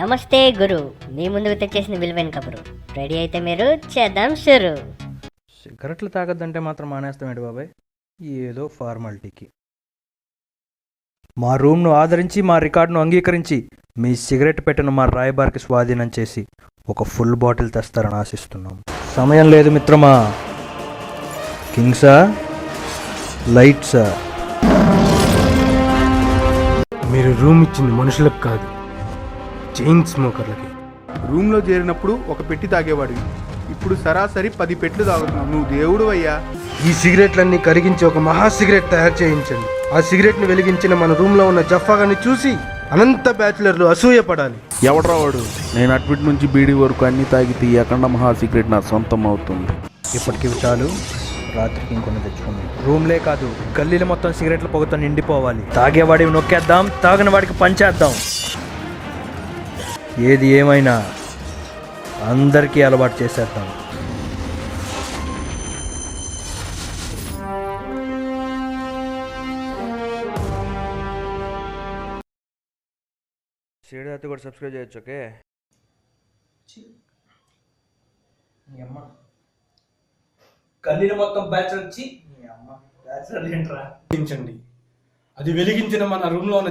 నమస్తే గురు, మీ ముందుకు తెచ్చేసిన విలువైన కబురు. రెడీ అయితే మీరు చేద్దాం షురు. సిగరెట్లు తాగొద్దంటే మాత్రం మానేస్తామేంటి బాబాయ్, ఏదో ఫార్మాలిటీకి. మా రూమ్ను ఆదరించి మా రికార్డును అంగీకరించి మీ సిగరెట్ పెట్టిన మా రాయబారికి స్వాధీనం చేసి ఒక ఫుల్ బాటిల్ తెస్తారని ఆశిస్తున్నాం. సమయం లేదు మిత్రమా. కింగ్సా, లైట్సా? మీరు రూమ్ ఇచ్చింది మనుషులకు కాదు, చైన్ స్మోకర్లకి. రూమ్లో చేరినప్పుడు ఒక పెట్టి తాగేవాడివి, ఇప్పుడు సరాసరి 10 పెట్లు తాగుతున్నావు. నువ్వు దేవుడు అయ్యా. ఈ సిగరెట్లన్నీ కరిగించి ఒక మహా సిగరెట్ తయారు చేయించండి. ఆ సిగరెట్ని వెలిగించిన మన రూమ్లో ఉన్న జఫాగాన్ని చూసి అనంత బ్యాచులర్లు అసూయపడాలి. ఎవడ్రా వాడు? నేను అడ్మిట్ నుంచి బీడీ వరకు అన్ని తాగితే ఈ అఖండ మహా సీక్రెట్ నా సొంతం అవుతుంది. ఇప్పటికి చాలు, రాత్రికి ఇంకొన్ని తెచ్చుకుందాం. రూమ్లే కాదు, గల్లీలు మొత్తం సిగరెట్ల పొగతో నిండిపోవాలి. తాగేవాడివి నొక్కేద్దాం, తాగిన వాడికి పంచేద్దాం. ఏది ఏమైనా అందరికీ అలవాటు చేసేద్దాం. శ్రీడాతి కూడా సబ్స్క్రైబ్ చేయొచ్చు. ఓకే, గల్లీలు మొత్తం బ్యాచులర్ అది వెలిగించిన మన రూమ్లో ఉన్న